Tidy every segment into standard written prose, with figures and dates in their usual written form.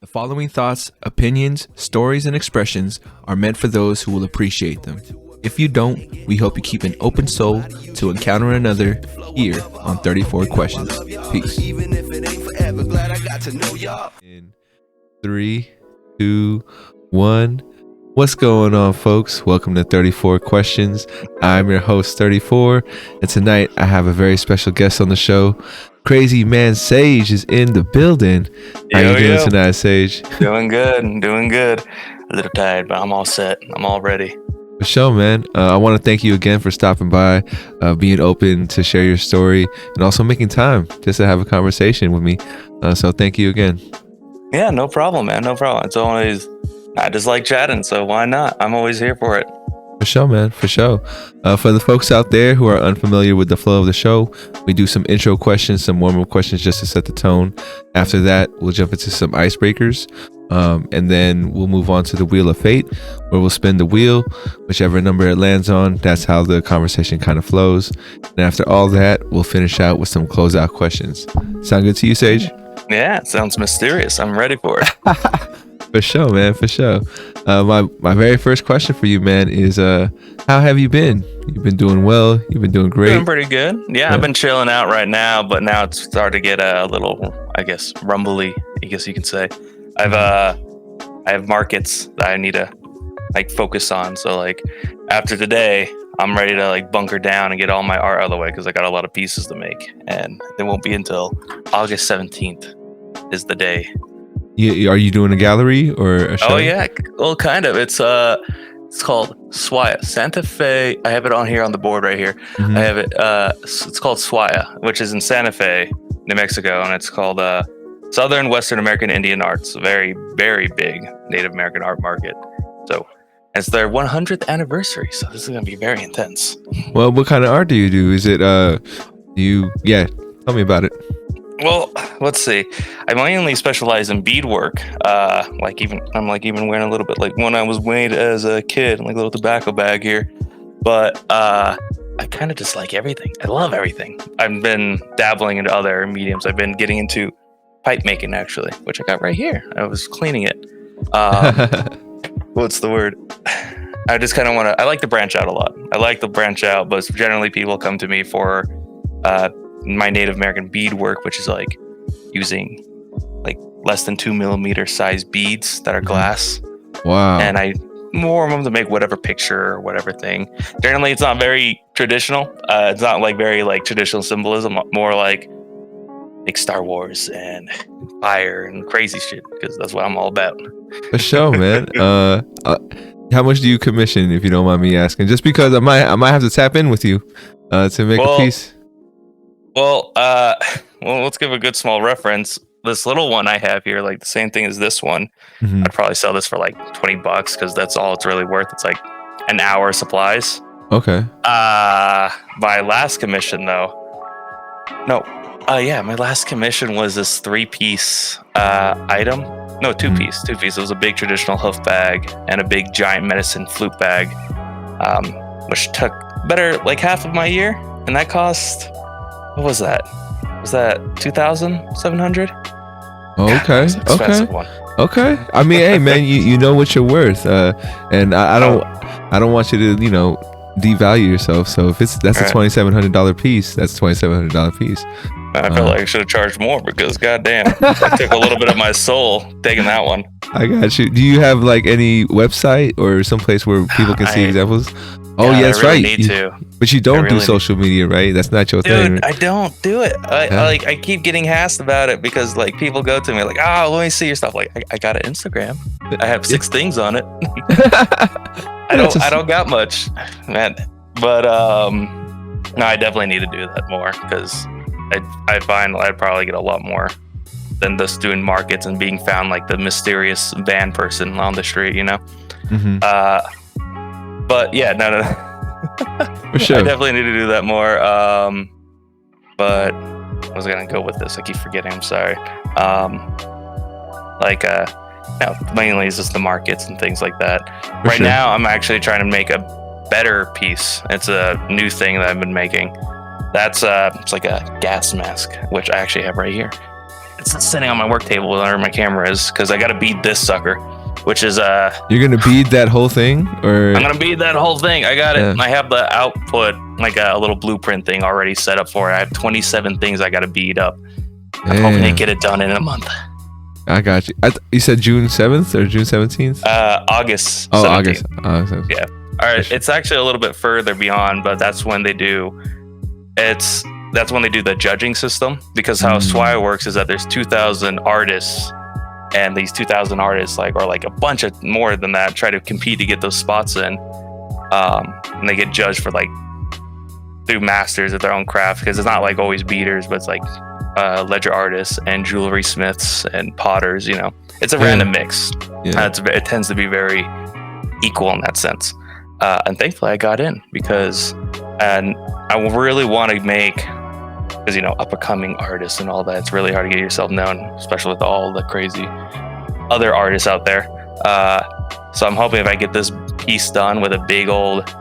The following thoughts, opinions, stories, and expressions are meant for those who will appreciate them. If you don't, we hope you keep an open soul to encounter another here on 34 Questions. Peace. In 3, 2, 1. What's going on, folks? Welcome to 34 Questions. I'm your host, 34, and tonight I have a very special guest on the show. Crazy Man Sage is in the building. How you doing tonight, Sage? Doing good. A little tired, but I'm all set. I'm all ready. For sure, man. I want to thank you again for stopping by, being open to share your story, and also making time just to have a conversation with me. So thank you again. Yeah, no problem, man. No problem. It's always, I just like chatting, so why not? I'm always here for it. For sure, man. For sure. For the folks out there who are unfamiliar with the flow of the show, we do some intro questions, some warm-up questions just to set the tone. After that, we'll jump into some icebreakers. And then we'll move on to the Wheel of Fate, where we'll spin the wheel. Whichever number it lands on, that's how the conversation kind of flows. And after all that, we'll finish out with some closeout questions. Sound good to you, Sage? Yeah, it sounds mysterious. I'm ready for it. For sure, man. For sure. My very first question for you, man, is how have you been? You've been doing well. You've been doing great. Doing pretty good. Yeah, I've been chilling out right now, but now it's starting to get a little, I guess, rumbly, I guess you can say. I have markets that I need to focus on. So after today, I'm ready to bunker down and get all my art out of the way because I got a lot of pieces to make, and it won't be until August 17th is the day. Yeah, are you doing a gallery or a show? Oh yeah, well, kind of. It's called Swaya Santa Fe. I have it on here on the board right here. Mm-hmm. I have it. It's called Swaya, which is in Santa Fe, New Mexico, and it's called Southern Western American Indian Arts. Very, very big Native American art market. So it's their 100th anniversary. So this is gonna be very intense. Well, what kind of art do you do? Is it tell me about it. Well, let's see. I mainly specialize in beadwork. I'm even wearing a little bit like one I was made as a kid, like a little tobacco bag here. But I kind of just like everything. I love everything. I've been dabbling into other mediums. I've been getting into pipe making, actually, which I got right here. I was cleaning it. What's the word? I just kind of want to. I like to branch out a lot. But generally people come to me for my Native American beadwork, which is using less than 2 millimeter size beads that are glass. Wow. And I warm them to make whatever picture or whatever thing. Generally, it's not very traditional. It's not very traditional symbolism. More like Star Wars and fire and crazy shit, because that's what I'm all about. For sure, man. How much do you commission, if you don't mind me asking? Just because I might have to tap in with you to make a piece. Well, let's give a good small reference. This little one I have here, the same thing as this one. Mm-hmm. I'd probably sell this for $20 because that's all it's really worth. It's an hour supplies. Okay. My last commission my last commission was this 3-piece item. No, 2-piece. 2-piece. It was a big traditional hoof bag and a big giant medicine flute bag, which took better half of my year, and that cost. What was that? Was that $2,700? Okay. Expensive one. Okay. I mean, hey, man, you know what you're worth, and I don't want you to devalue yourself. So if that's a $2,700 piece, that's $2,700 piece. I feel like I should have charged more because goddamn, I took a little bit of my soul taking that one. I got you. Do you have any website or someplace where people can see examples? Oh, yeah, that's really right. Need to. But you don't do social media, right? That's not your thing. Dude, I don't do it. I keep getting asked about it because people go to me let me see your stuff. I got an Instagram. I have 6 things on it. I don't got much, man. But no, I definitely need to do that more because I find I'd probably get a lot more than just doing markets and being found the mysterious van person on the street, Mm-hmm. But yeah, no. For sure. I definitely need to do that more. But I was gonna go with this. I keep forgetting. I'm sorry. Mainly it's just the markets and things like that. Right now, I'm actually trying to make a better piece. It's a new thing that I've been making. That's it's like a gas mask, which I actually have right here. it's sitting on my work table where my camera is, because I got to bead this sucker, which is You're gonna bead that whole thing, or I'm gonna bead that whole thing. I got it. Yeah. I have the output, like a little blueprint thing already set up for it. I have 27 things I got to bead up. I'm hoping to get it done in a month. I got you. You said June 7th or June 17th? August. Oh, 17th. August. Yeah. All right. It's actually a little bit further beyond, but that's when they do. That's when they do the judging system, because how SWI works is that there's 2,000 artists, and these 2,000 artists are like a bunch of more than that, try to compete to get those spots in, and they get judged for through masters of their own craft, because it's not like always beaters, but it's like ledger artists and jewelry smiths and potters. It's a random mix. It tends to be very equal in that sense, and thankfully I got in, and I really want to make, because up and coming artists and all that, it's really hard to get yourself known, especially with all the crazy other artists out there. So I'm hoping if I get this piece done with a big old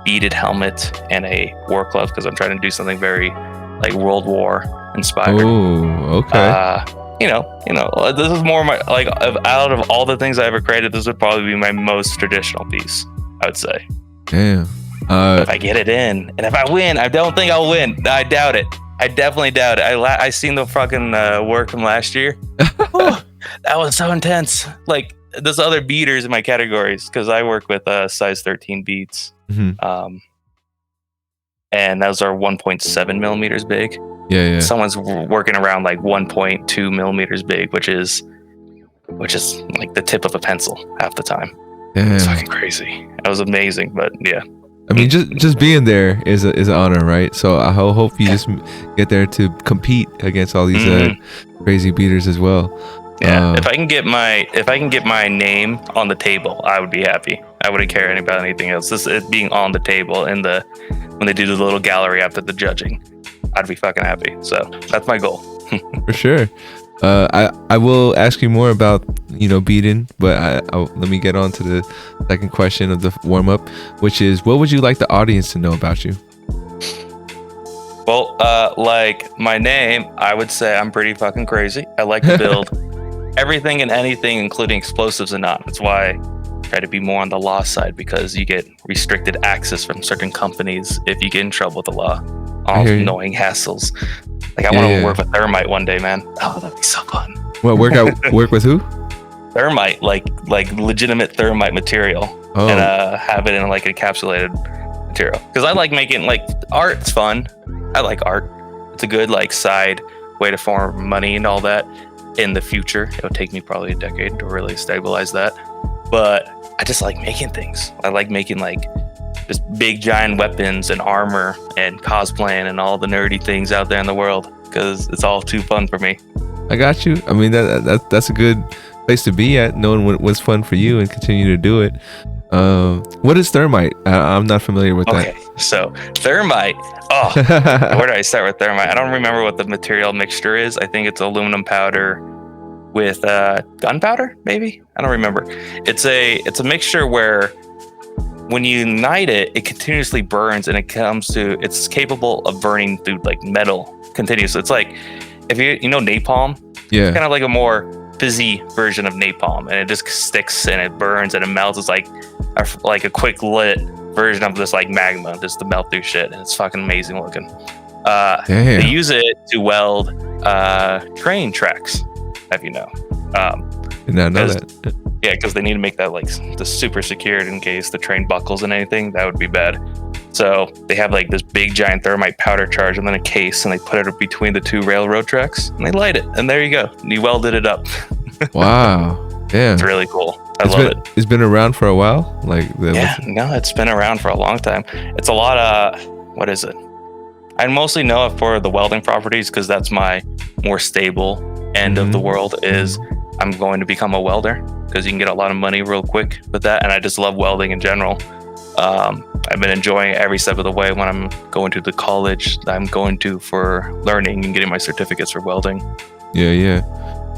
beaded helmet and a war glove, because I'm trying to do something very World War inspired. Oh, okay. This is more my out of all the things I ever created, this would probably be my most traditional piece, I would say. Damn. If I get it in, and if I win, I don't think I'll win. I doubt it. I definitely doubt it. I seen the fucking work from last year. That was so intense. There's other beaters in my categories, because I work with size 13 beads. Mm-hmm. And those are 1.7 millimeters big. Yeah. Someone's working around 1.2 millimeters big, which is the tip of a pencil half the time. Damn. It's fucking crazy. That was amazing, but yeah. I mean, just being there is an honor, right? So I hope you just get there to compete against all these crazy beaters as well. Yeah, if I can get my name on the table, I would be happy. I wouldn't care about anything else. Just it being on the table when they do the little gallery after the judging, I'd be fucking happy. So that's my goal. For sure. I will ask you more about beading, but let me get on to the second question of the warm up, which is, what would you like the audience to know about you? Well, my name, I would say I'm pretty fucking crazy. I like to build everything and anything, including explosives and not. That's why I try to be more on the law side, because you get restricted access from certain companies if you get in trouble with the law. All annoying hassles. I want to work with Thermite one day, man. Oh, that'd be so fun. Well, work with who? Thermite, like legitimate thermite material, and have it in a encapsulated material. Because I like making art's fun. I like art. It's a good side way to form money and all that. In the future, it'll take me probably a decade to really stabilize that. But I just like making things. I like making just big giant weapons and armor and cosplaying and all the nerdy things out there in the world, because it's all too fun for me. I got you. I mean, that's a good place to be at, knowing what's fun for you and continue to do it. What is thermite? I'm not familiar with that. Okay, so thermite. Oh, where do I start with thermite? I don't remember what the material mixture is. I think it's aluminum powder with gunpowder, maybe. I don't remember. It's a mixture where when you ignite it, it continuously burns, and it's capable of burning through metal continuously. It's like, if you know napalm, yeah, kind of like a more fizzy version of napalm, and it just sticks and it burns and it melts. It's like a quick lit version of this magma, just to melt through shit, and it's fucking amazing looking. They use it to weld train tracks, if you know. Did not know that. Yeah, because they need to make that the super secured in case the train buckles and anything. That would be bad. So they have this big giant thermite powder charge and then a case, and they put it between the two railroad tracks and they light it, and there you go. You welded it up. Wow. Damn. It's really cool. I love it. It's been around for a while? It's been around for a long time. It's a lot of, what is it? I mostly know it for the welding properties, because that's my more stable end of the world. Is I'm going to become a welder, because you can get a lot of money real quick with that, and I just love welding in general. I've been enjoying every step of the way when I'm going to the college that I'm going to for learning and getting my certificates for welding. Yeah.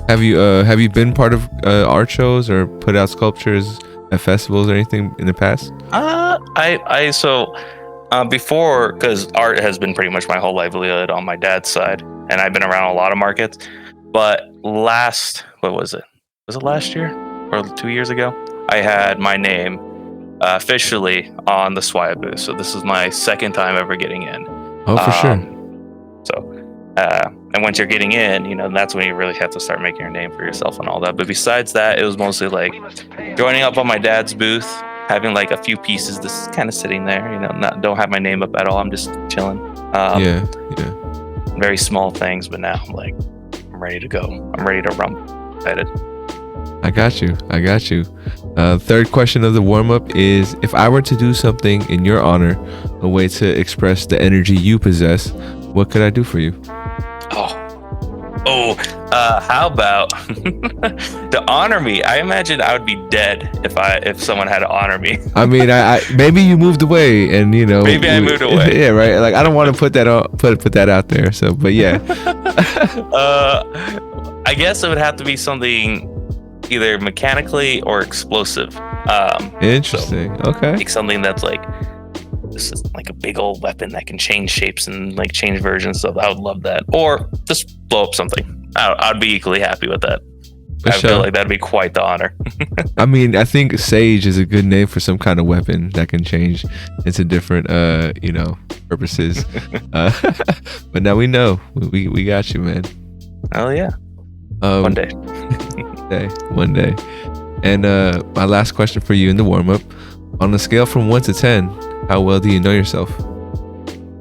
Have you been part of art shows or put out sculptures at festivals or anything in the past? Before, because art has been pretty much my whole livelihood on my dad's side, and I've been around a lot of markets. But what was it? Was it last year or 2 years ago? I had my name officially on the Swire booth. So this is my second time ever getting in. Oh, for sure. And once you're getting in, that's when you really have to start making your name for yourself and all that. But besides that, it was mostly like joining up on my dad's booth, having like a few pieces just kind of sitting there, don't have my name up at all. I'm just chilling. Yeah. Very small things, but now I'm ready to go. I'm ready to rumble. Excited. I got you. Third question of the warm-up is, if I were to do something in your honor, a way to express the energy you possess, what could I do for you? How about to honor me? I imagine I would be dead if someone had to honor me. I mean, I maybe you moved away, and maybe I moved away. Yeah, right. Like, I don't want to put that out there. So, but yeah. I guess it would have to be something either mechanically or explosive. Interesting. Okay. Like something that's this is like a big old weapon that can change shapes and change versions. So I would love that. Or just blow up something. I'd be equally happy with that. I feel like that'd be quite the honor. I mean, I think Sage is a good name for some kind of weapon that can change into different, purposes. But now we know. We got you, man. Oh yeah. One day. One day. And my last question for you in the warm-up: on a scale from 1 to 10, how well do you know yourself?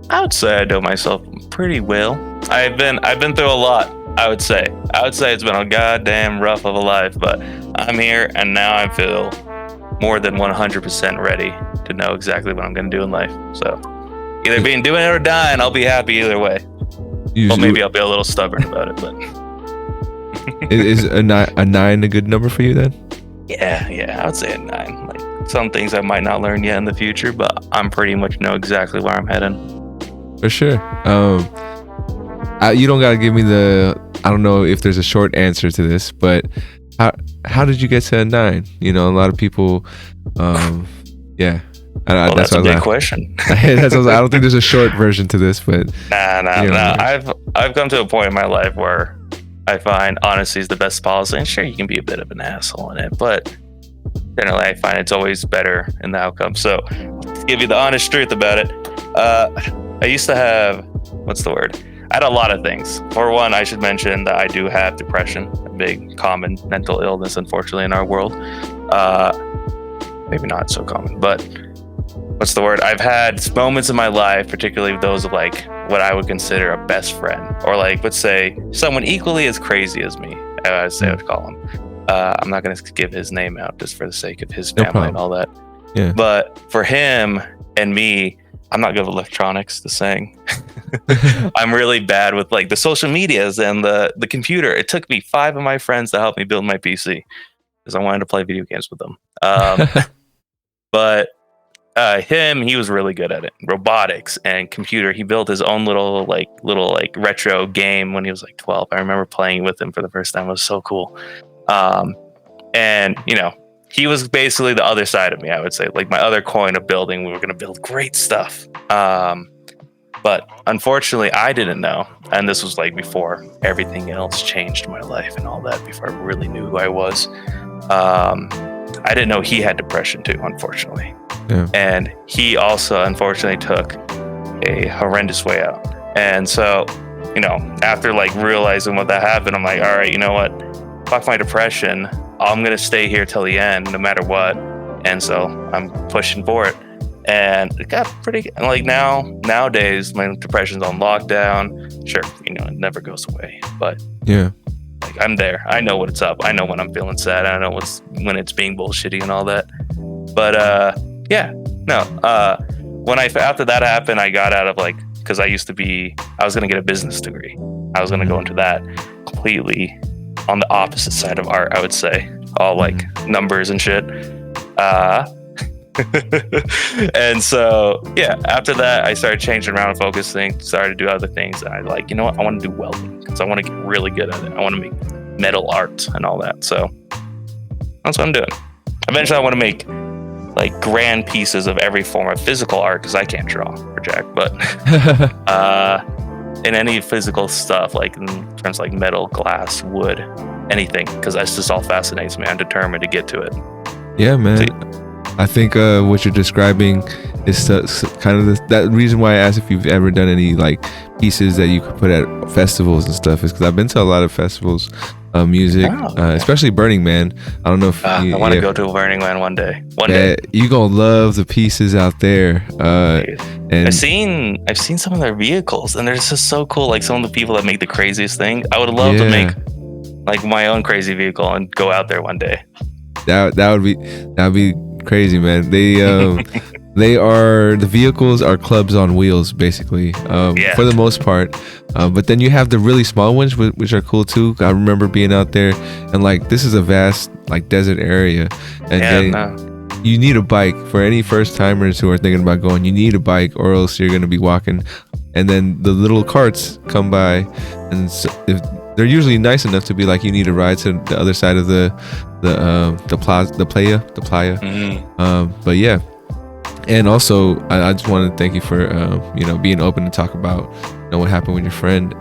I would say I know myself pretty well. I've been through a lot. I would say it's been a goddamn rough of a life, but I'm here and now I feel more than 100% ready to know exactly what I'm going to do in life. So either being doing it or dying, I'll be happy either way. Well, maybe I'll be a little stubborn about it, but is a 9 a good number for you then? Yeah, I would say a 9. Like some things I might not learn yet in the future, but I'm pretty much know exactly where I'm heading. For sure. You don't gotta give me I don't know if there's a short answer to this, but how did you get to a 9? A lot of people, yeah. That's a big question. I don't think there's a short version to this, but nah. I've come to a point in my life where I find honesty is the best policy. And sure, you can be a bit of an asshole in it, but generally I find it's always better in the outcome. So to give you the honest truth about it, I used to have, I had a lot of things. For one, I should mention that I do have depression, a big common mental illness, unfortunately, in our world. Maybe not so common, but I've had moments in my life, particularly those of what I would consider a best friend, or let's say someone equally as crazy as me. I would call him. I'm not going to give his name out just for the sake of his family and all that. Yeah. But for him and me, I'm not good with electronics, the saying. I'm really bad with the social medias and the computer. It took me 5 of my friends to help me build my PC because I wanted to play video games with them. But he was really good at it. Robotics and computer. He built his own little retro game when he was 12. I remember playing with him for the first time. It was so cool. And he was basically the other side of me, I would say, my other coin of building. We were going to build great stuff. But unfortunately, I didn't know. And this was before everything else changed in my life and all that, before I really knew who I was. I didn't know he had depression too, unfortunately. Yeah. And he also, unfortunately, took a horrendous way out. And so, after realizing what that happened, I'm like, all right, you know what? Fuck my depression. I'm going to stay here till the end, no matter what. And so I'm pushing for it. And it got pretty, nowadays, my depression's on lockdown. Sure, it never goes away. But yeah, I'm there. I know what it's up. I know when I'm feeling sad. I know when it's being bullshitty and all that. But after that happened, I got out of because I was going to get a business degree. I was going to go into that completely on the opposite side of art, I would say. All numbers and shit. And so, after that, I started changing around and focusing, started to do other things. And I I want to do welding because I want to get really good at it. I want to make metal art and all that. So that's what I'm doing. Eventually, I want to make grand pieces of every form of physical art because I can't draw for jack. But in any physical stuff, like in terms of like metal, glass, wood, anything, because that's just all fascinates me. I'm determined to get to it. Yeah, man. I think what you're describing is kind of that reason why I asked if you've ever done any like pieces that you could put at festivals and stuff is because I've been to a lot of festivals, music, especially Burning Man. I don't know if I want to go to a Burning Man one day. One day you gonna love the pieces out there. And I've seen some of their vehicles, and they're just so cool. Like some of the people that make the craziest things. I would love to make like my own crazy vehicle and go out there one day. That would be crazy, man. The vehicles are clubs on wheels, basically, for the most part. But then you have the really small ones, which are cool too. I remember being out there, and like this is a vast like desert area, and you need a bike for any first timers who are thinking about going. You need a bike, or else you're gonna be walking. And then the little carts come by, and so if they're usually nice enough to be like, you need a ride to the other side of the playa. But yeah. And also, I just want to thank you for being open to talk about what happened with your friend.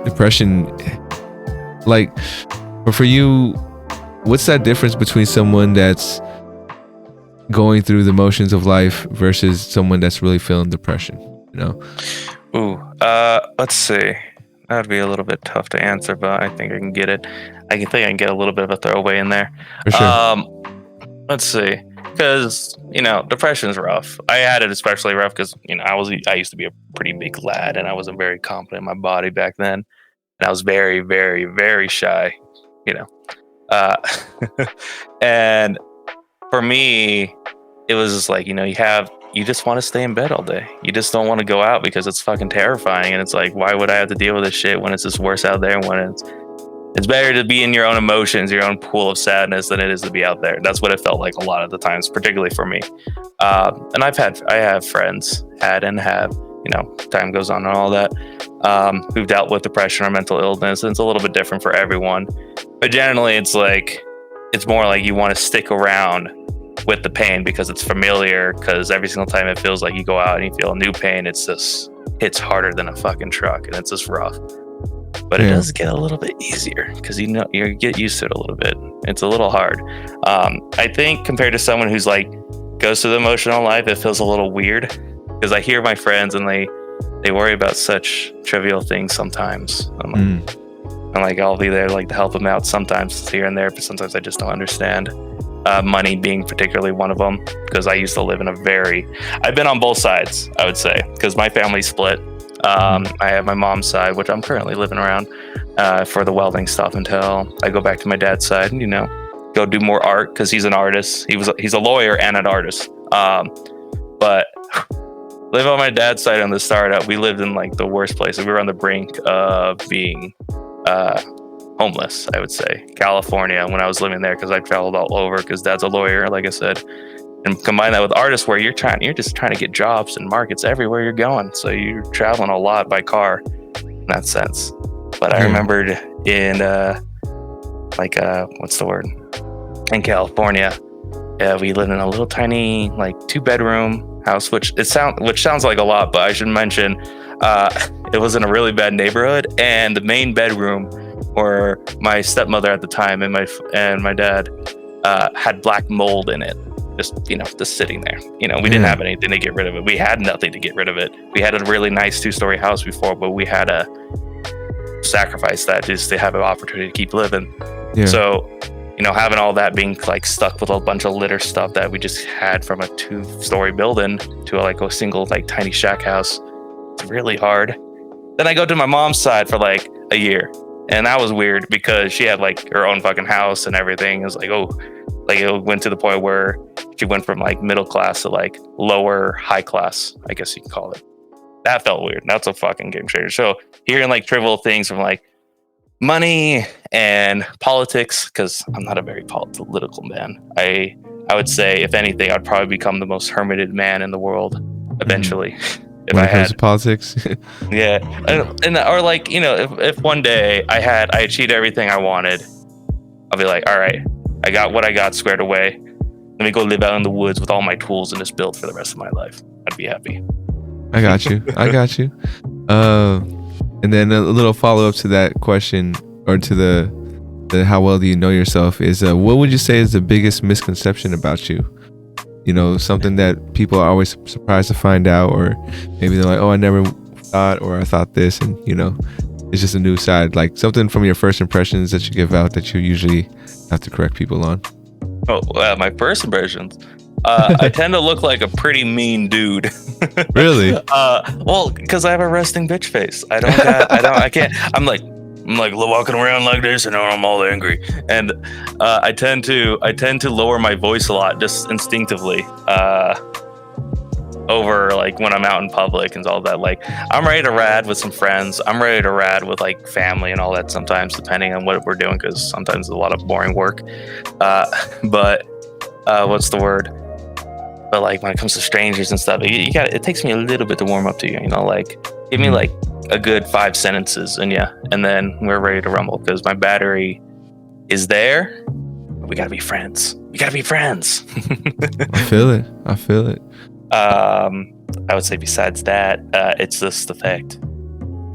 Depression. Like, but for you, what's that difference between someone that's going through the motions of life versus someone that's really feeling depression? Let's see. That'd be a little bit tough to answer, but I think I can get it. I can get a little bit of a throwaway in there. For sure. Let's see. Because depression's rough. I had it especially rough because I used to be a pretty big lad, and I wasn't very confident in my body back then, and I was very, very, very shy. And for me, it was just like you just want to stay in bed all day. You just don't want to go out because it's fucking terrifying, and it's like, why would I have to deal with this shit when it's just worse out there? When it's better to be in your own emotions, your own pool of sadness, than it is to be out there. That's what it felt like a lot of the times, particularly for me. And I have friends, had and have, time goes on and all that, who've dealt with depression or mental illness. And it's a little bit different for everyone. But generally, it's more like you want to stick around with the pain because it's familiar, because every single time it feels like you go out and you feel a new pain, it's just hits harder than a fucking truck, and it's just rough. But it does get a little bit easier because you get used to it a little bit. It's a little hard. I think compared to someone who's like goes through the emotional life, it feels a little weird because I hear my friends and they worry about such trivial things sometimes. I'm like, I'll be there like to help them out sometimes here and there, but sometimes I just don't understand. Money being particularly one of them, because I used to live in I've been on both sides, I would say, because my family's split. I have my mom's side, which I'm currently living around for the welding stuff until I go back to my dad's side and, go do more art because he's an artist. He's a lawyer and an artist. But live on my dad's side on the startup. We lived in like the worst places. We were on the brink of being homeless, I would say. California, when I was living there, because I traveled all over because dad's a lawyer, like I said. And combine that with artists where you're just trying to get jobs and markets everywhere you're going. So you're traveling a lot by car in that sense. But I remembered in what's the word? In California, we lived in a little tiny like 2-bedroom house, which sounds like a lot, but I should mention it was in a really bad neighborhood, and the main bedroom where my stepmother at the time and my dad had black mold in it. Just sitting there. We didn't have anything to get rid of it. We had nothing to get rid of it. We had a really nice 2-story house before, but we had to sacrifice that just to have an opportunity to keep living. Yeah. So, having all that being like stuck with a bunch of litter stuff that we just had from a 2-story building to a single like tiny shack house, it's really hard. Then I go to my mom's side for like a year, and that was weird because she had like her own fucking house and everything. It was like, it went to the point where she went from like middle class to like lower high class, I guess you can call it. That felt weird. That's a fucking game changer. So hearing like trivial things from like money and politics, because I'm not a very political man. I would say, if anything, I'd probably become the most hermited man in the world eventually. If when it comes to politics. Yeah. And or like, if one day I achieved everything I wanted, I'll be like, all right, I got what I got squared away. Let me go live out in the woods with all my tools and just build for the rest of my life. I'd be happy. I got you. And then a little follow up to that question, or to the how well do you know yourself, is what would you say is the biggest misconception about you? Something that people are always surprised to find out, or maybe they're like, oh, I never thought, or I thought this, and it's just a new side, like something from your first impressions that you give out that you usually have to correct people on. Oh, my first impressions. I tend to look like a pretty mean dude. Really? Well, because I have a resting bitch face. I can't. I'm like walking around like this, and I'm all angry. And I tend to lower my voice a lot, just instinctively. Over like when I'm out in public and all that. Like, I'm ready to rad with some friends. I'm ready to rad with like family and all that sometimes, depending on what we're doing, because sometimes it's a lot of boring work. But what's the word? But like when it comes to strangers and stuff, it takes me a little bit to warm up to you. Like, give me like a good 5 sentences, and then we're ready to rumble, because my battery is there. We gotta be friends. I feel it. I would say besides that, it's just the fact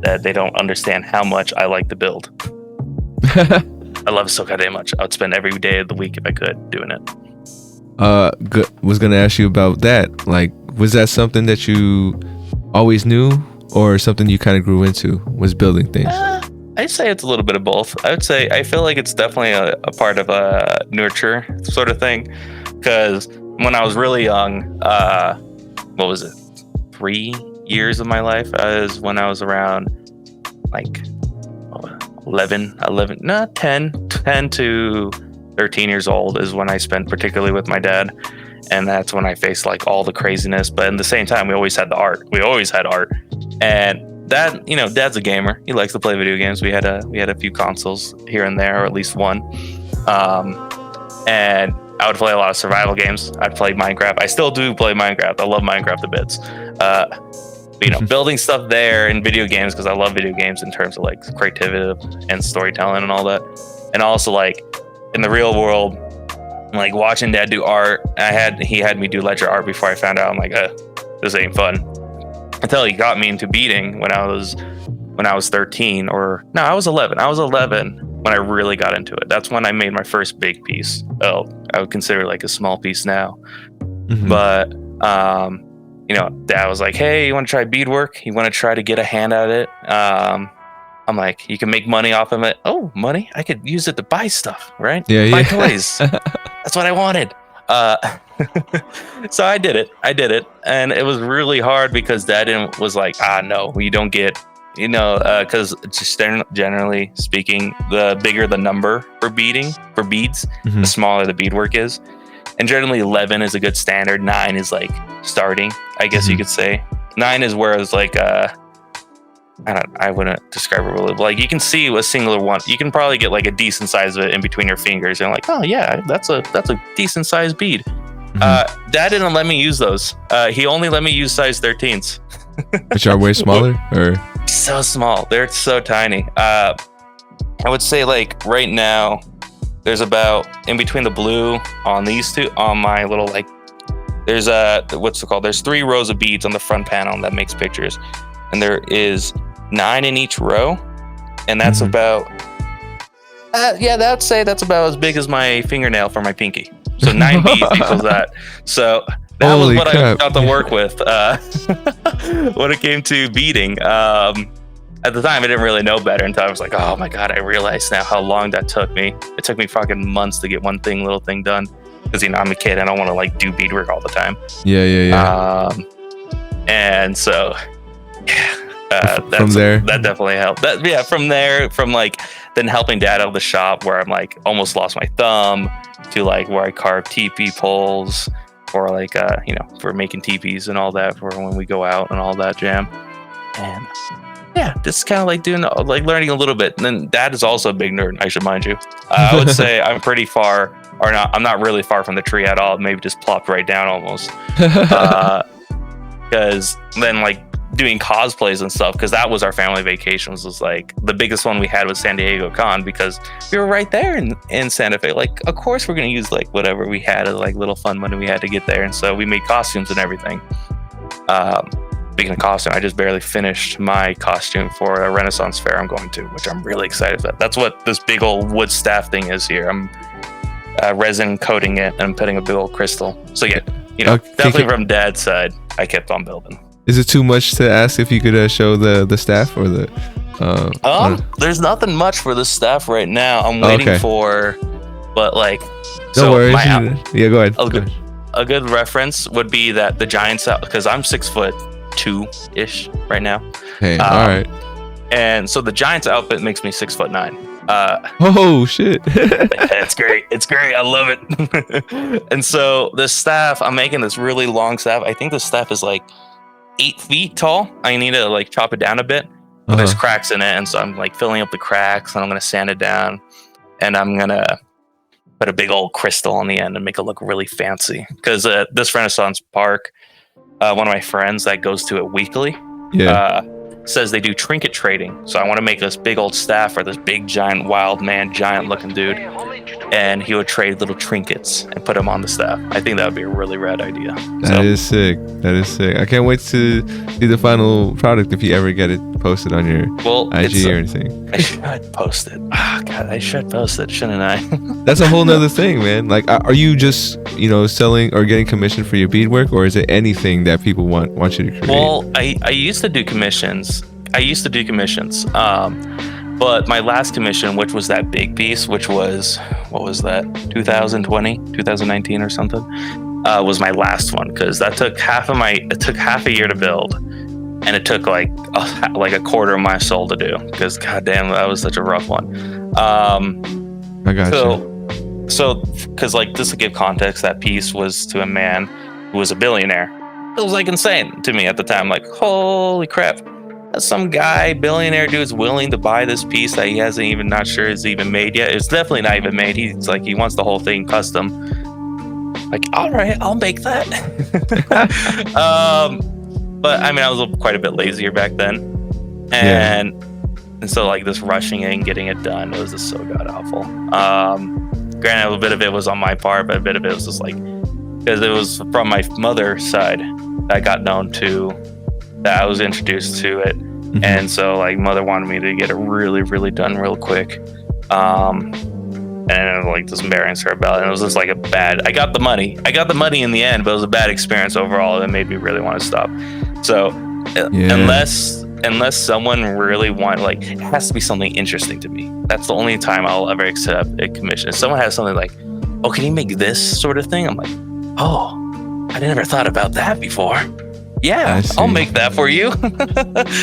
that they don't understand how much I like to build. I love it so goddamn much. I would spend every day of the week, if I could, doing it. Was gonna ask you about that. Like, was that something that you always knew, or something you kind of grew into, was building things? I'd say it's a little bit of both. I feel like it's definitely a part of a nurture sort of thing, because when I was really young, what was it, 3 years of my life, is when I was around like 10 to 13 years old is when I spent particularly with my dad. And that's when I faced like all the craziness. But at the same time, we always had art. And Dad, Dad's a gamer. He likes to play video games. We had a few consoles here and there, or at least one. And I would play a lot of survival games. I'd play Minecraft. I still do play Minecraft. I love Minecraft a bit. Building stuff there in video games, because I love video games in terms of like creativity and storytelling and all that. And also like in the real world, like watching Dad do art. He had me do ledger art before I found out. I'm like, this ain't fun. Until he got me into beading when I was 13, or no, I was 11. I was 11 when I really got into it. That's when I made my first big piece. Oh, I would consider like a small piece now. Mm-hmm. But Dad was like, hey, you want to try beadwork? You want to try to get a hand at it? I'm like, you can make money off of it. Oh, money? I could use it to buy stuff, right? Buy toys. That's what I wanted. So I did it, and it was really hard because Dad was like, no, you don't get, because just generally speaking, the bigger the number for beads, mm-hmm. the smaller the beadwork is, and generally 11 is a good standard. 9 is like starting, I guess mm-hmm. you could say. 9 is where it's like I wouldn't describe it really. Like, you can see a singular one. You can probably get like a decent size of it in between your fingers, and like, oh yeah, that's a decent sized bead. Mm-hmm. Dad didn't let me use those. He only let me use size 13s. Which are way smaller, or so small. They're so tiny. I would say like right now, there's about in between the blue on these two on my little like. There's what's it called? There's 3 rows of beads on the front panel that makes pictures. And there is 9 in each row, and that's mm-hmm. about I'd say that's about as big as my fingernail for my pinky. So 9 beads equals that. So that Holy was what crap. I got to work with when it came to beading. At the time, I didn't really know better until I was like, oh my god, I realize now how long that took me. It took me fucking months to get little thing done, because I'm a kid. I don't want to like do beadwork all the time. Yeah. And so. From there, that definitely helped. From like then helping Dad out of the shop, where I'm like almost lost my thumb, to like where I carve teepee poles, or like for making teepees and all that for when we go out and all that jam. And just kind of like doing like learning a little bit. And then Dad is also a big nerd, I should mind you. I would say I'm pretty far, or not. I'm not really far from the tree at all. Maybe just plopped right down almost. Because then like doing cosplays and stuff, because that was our family vacations, was like the biggest one we had was San Diego Con, because we were right there in Santa Fe. Like, of course we're gonna use like whatever we had as like little fun money we had to get there, and so we made costumes and everything. speaking of costume, I just barely finished my costume for a Renaissance fair I'm going to, which I'm really excited about. That's what this big old wood staff thing is here. I'm resin coating it and I'm putting a big old crystal. So yeah, definitely from Dad's side, I kept on building. Is it too much to ask if you could show the staff or the? There's nothing much for the staff right now. I'm waiting for, but like, don't worry. Yeah, go ahead. A good reference would be that the Giants out, because I'm 6'2" ish right now. Hey, all right. And so the Giants outfit makes me 6'9". Oh shit! It's great. It's great. I love it. And so the staff, I'm making this really long staff. I think the staff is like 8 feet tall. I need to like chop it down a bit. But there's cracks in it, and so I'm like filling up the cracks, and I'm gonna sand it down, and I'm gonna put a big old crystal on the end and make it look really fancy. Because this Renaissance park, one of my friends that goes to it weekly, says they do trinket trading. So I want to make this big old staff for this big giant wild man, giant looking dude, and he would trade little trinkets and put them on the staff. I think that would be a really rad idea. That is sick. I can't wait to see the final product if you ever get it posted on your IG or anything. I should post it. Oh god, I should post it, shouldn't I? That's a whole nother thing, man. Like, are you just selling or getting commission for your beadwork, or is it anything that people want you to create? Well, I used to do commissions. But my last commission, which was that big piece, which was, what was that, 2019 or something, was my last one, because that took it took half a year to build, and it took like a quarter of my soul to do, because goddamn, that was such a rough one. I got you. So, because like, just to give context, that piece was to a man who was a billionaire. It was like insane to me at the time. Like, holy crap. Some guy, billionaire dude's willing to buy this piece that he hasn't even, not sure is even made yet. It's definitely not even made. He's like, he wants the whole thing custom. Like, all right, I'll make that. But I mean, I was quite a bit lazier back then. And so like this rushing it and getting it done, it was just so god awful. Granted, a bit of it was on my part, but a bit of it was just like, because it was from my mother's side that I got known to, that I was introduced to it. And so like mother wanted me to get it really, really done real quick. And like just embarrassed her about it. And it was just like I got the money in the end, but it was a bad experience overall. That made me really want to stop. So unless someone really it has to be something interesting to me. That's the only time I'll ever accept a commission. If someone has something like, oh, can you make this sort of thing? I'm like, oh, I never thought about that before. Yeah, I'll make that for you.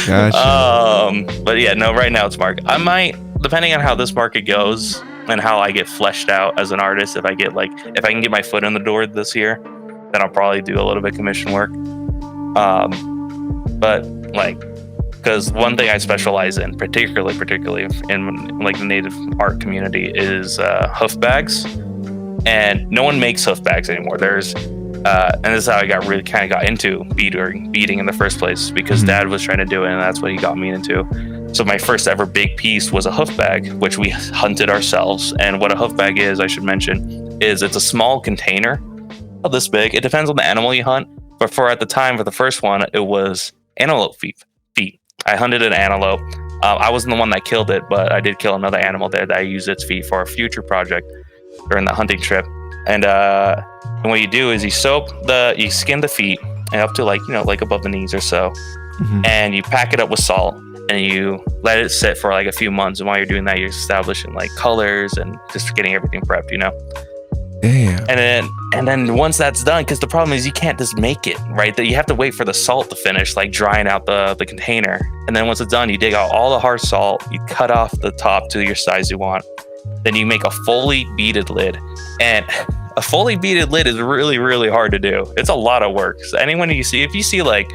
Gotcha. But yeah, no, right now it's market. I might, depending on how this market goes and how I get fleshed out as an artist, if I can get my foot in the door this year, then I'll probably do a little bit of commission work. But like, because one thing I specialize in, particularly in like the native art community, is hoof bags, and no one makes hoof bags anymore. And this is how I got into beading in the first place, because Dad was trying to do it, and that's what he got me into. So my first ever big piece was a hoof bag, which we hunted ourselves. And what a hoof bag is, I should mention, is it's a small container of this big. It depends on the animal you hunt, but for the first one, it was antelope feet. I hunted an antelope. I wasn't the one that killed it, but I did kill another animal there that I used its feet for a future project during the hunting trip. And what you do is you skin the feet and up to like above the knees or so, and you pack it up with salt and you let it sit for like a few months. And while you're doing that, you're establishing like colors and just getting everything prepped, Damn. And then once that's done, because the problem is you can't just make it, right? That you have to wait for the salt to finish, like drying out the container. And then once it's done, you dig out all the hard salt, you cut off the top to your size you want. Then you make a fully beaded lid. And a fully beaded lid is really, really hard to do. It's a lot of work. So if you see like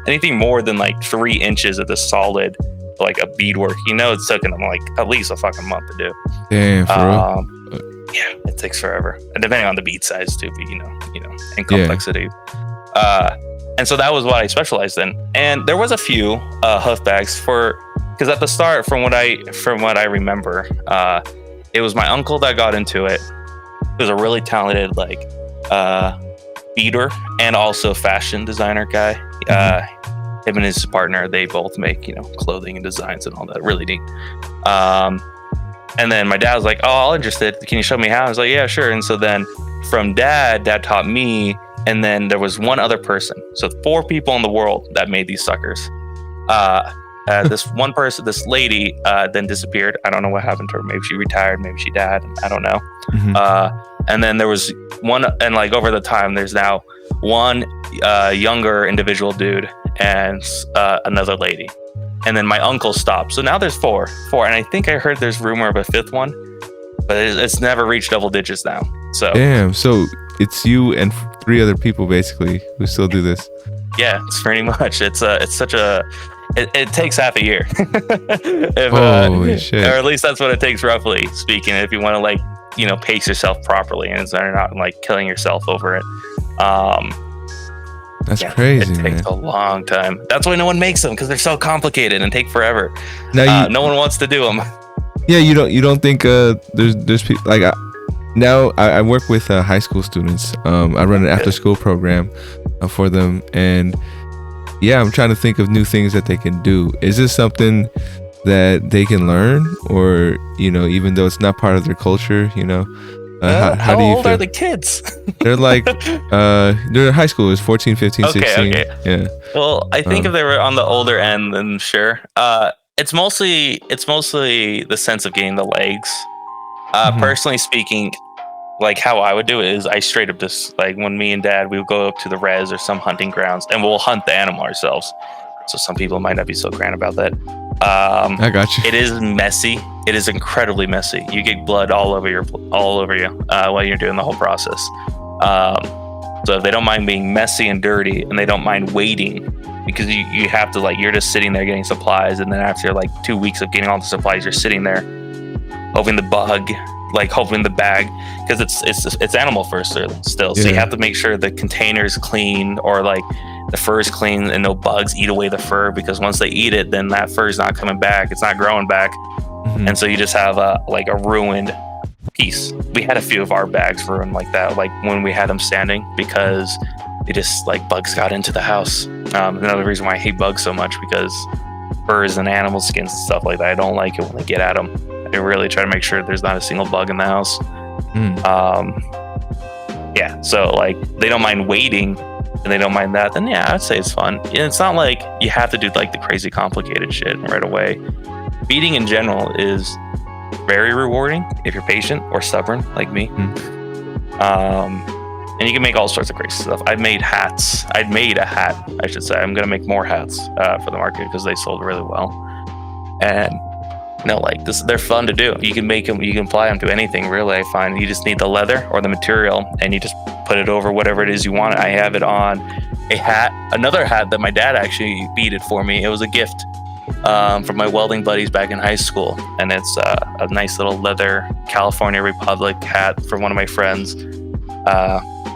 anything more than like 3 inches of the solid, like a beadwork, it's taking them like at least a fucking month to do. Damn, for real? Yeah, it takes forever. And depending on the bead size too, but and complexity. And so that was what I specialized in. And there was a few hoof bags because at the start, from what I remember, it was my uncle that got into it. He was a really talented beader and also fashion designer guy. him and his partner, they both make, clothing and designs and all that. Really neat. And then my dad was like, "Oh, I'm interested. Can you show me how?" I was like, "Yeah, sure." And so then from dad taught me, and then there was one other person. So 4 people in the world that made these suckers. This one person, this lady, then disappeared. I don't know what happened to her. Maybe she retired. Maybe she died. I don't know. And then there was one, and like over the time, there's now one younger individual dude and another lady. And then my uncle stopped. So now there's 4. And I think I heard there's rumor of a 5th one, but it's never reached double digits now. So damn. So it's you and 3 other people basically who still do this. Yeah, it's pretty much. It's such a. It takes half a year. Holy shit. Or at least that's what it takes, roughly speaking. If you want to like, pace yourself properly and not like killing yourself over it. That's crazy, man. It takes a long time. That's why no one makes them, because they're so complicated and take forever. Now no one wants to do them. Yeah, you don't think there's people like now I work with high school students. I run an after school program for them, and yeah, I'm trying to think of new things that they can do. Is this something that they can learn, or even though it's not part of their culture, how do you old feel? Are the kids? They're like they're high schoolers, 14, 15, 16. Okay. Yeah. Well, I think if they were on the older end, then sure. It's mostly the sense of getting the legs. Personally speaking, like how I would do it is I straight up just like when me and dad, we would go up to the res or some hunting grounds and we'll hunt the animal ourselves. So some people might not be so grand about that. I got you. It is messy. It is incredibly messy. You get blood all over you while you're doing the whole process. So if they don't mind being messy and dirty, and they don't mind waiting, because you have to like, you're just sitting there getting supplies, and then after like 2 weeks of getting all the supplies, you're sitting there hoping the bag, because it's animal fur still. So you have to make sure the container's clean, or like the fur is clean and no bugs eat away the fur, because once they eat it, then that fur is not coming back. It's not growing back. And so you just have a ruined piece. We had a few of our bags ruined like that, like when we had them standing, because it just like bugs got into the house. Another reason why I hate bugs so much, because furs and animal skins and stuff like that, I don't like it when they get at them. I really try to make sure there's not a single bug in the house. So like they don't mind waiting, and they don't mind that, then yeah, I'd say it's fun. And it's not like you have to do like the crazy complicated shit right away. Beading in general is very rewarding if you're patient or stubborn like me. And you can make all sorts of crazy stuff. I've made hats. I'd made a hat, I should say. I'm gonna make more hats for the market, because they sold really well. And like this, they're fun to do. You can make them, you can apply them to anything really, I find. You just need the leather or the material, and you just put it over whatever it is you want. I have it on a hat, another hat that my dad actually beaded for me. It was a gift from my welding buddies back in high school, and it's a nice little leather California Republic hat from one of my friends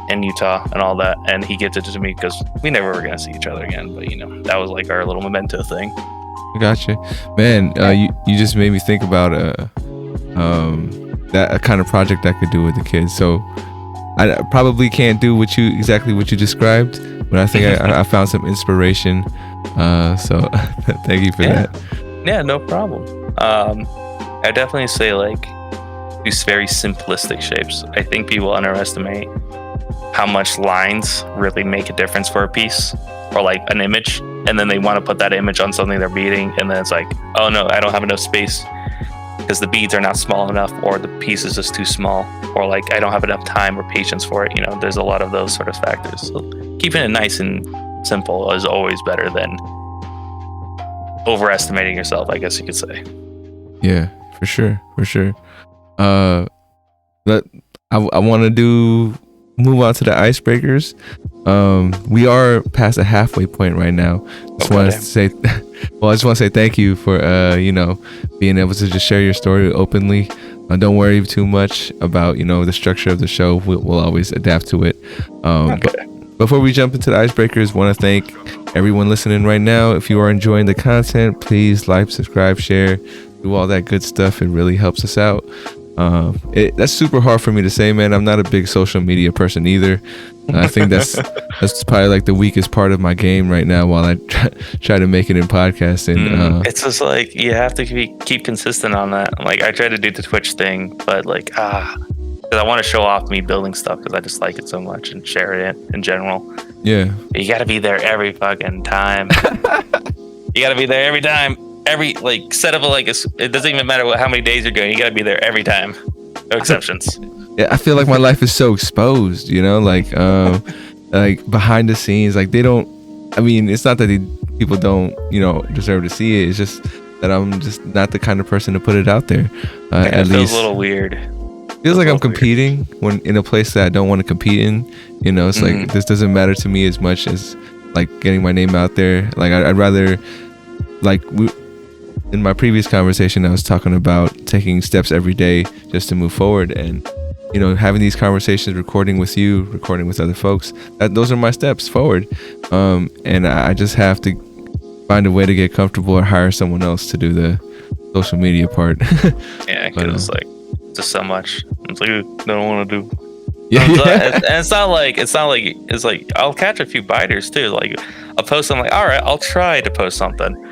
in Utah and all that, and he gifted it to me because we never were gonna see each other again, but that was like our little memento thing. Gotcha, man. You just made me think about that kind of project I could do with the kids. So I probably can't do exactly what you described, but I think I found some inspiration. So thank you for that. Yeah, no problem. I definitely say like these very simplistic shapes. I think people underestimate how much lines really make a difference for a piece or like an image, and then they want to put that image on something they're beading, and then it's like, oh no, I don't have enough space because the beads are not small enough, or the piece is just too small, or like I don't have enough time or patience for it. There's a lot of those sort of factors. So keeping it nice and simple is always better than overestimating yourself, I guess you could say. Yeah, for sure. But I want to move on to the icebreakers. We are past a halfway point right now. I just want to say thank you for being able to just share your story openly. Don't worry too much about the structure of the show. We'll always adapt to it. But before we jump into the icebreakers, want to thank everyone listening right now. If you are enjoying the content, please like, subscribe, share, do all that good stuff. It really helps us out. That's super hard for me to say, man. I'm not a big social media person either. I think that's probably like the weakest part of my game right now while I try to make it in podcasting. It's just like you have to keep consistent on that. Like I try to do the Twitch thing, but like because I want to show off me building stuff because I just like it so much and share it in general. Yeah. But you got to be there every fucking time. You got to be there every time. Every like set up it doesn't even matter how many days you're going. You got to be there every time. No exceptions. Yeah, I feel like my life is so exposed, like behind the scenes, like they don't. I mean, it's not that people don't, deserve to see it. It's just that I'm just not the kind of person to put it out there. It feels a little weird. Feels like I'm competing when in a place that I don't want to compete in. It's like this doesn't matter to me as much as like getting my name out there. Like I'd rather in my previous conversation, I was talking about taking steps every day just to move forward, and having these conversations, recording with you, recording with other folks. Those are my steps forward, and I just have to find a way to get comfortable or hire someone else to do the social media part. Yeah, because it's like just so much. It's like I don't want to do. Yeah, and it's like I'll catch a few biters too. Like I'll post, I'm like, all right, I'll try to post something.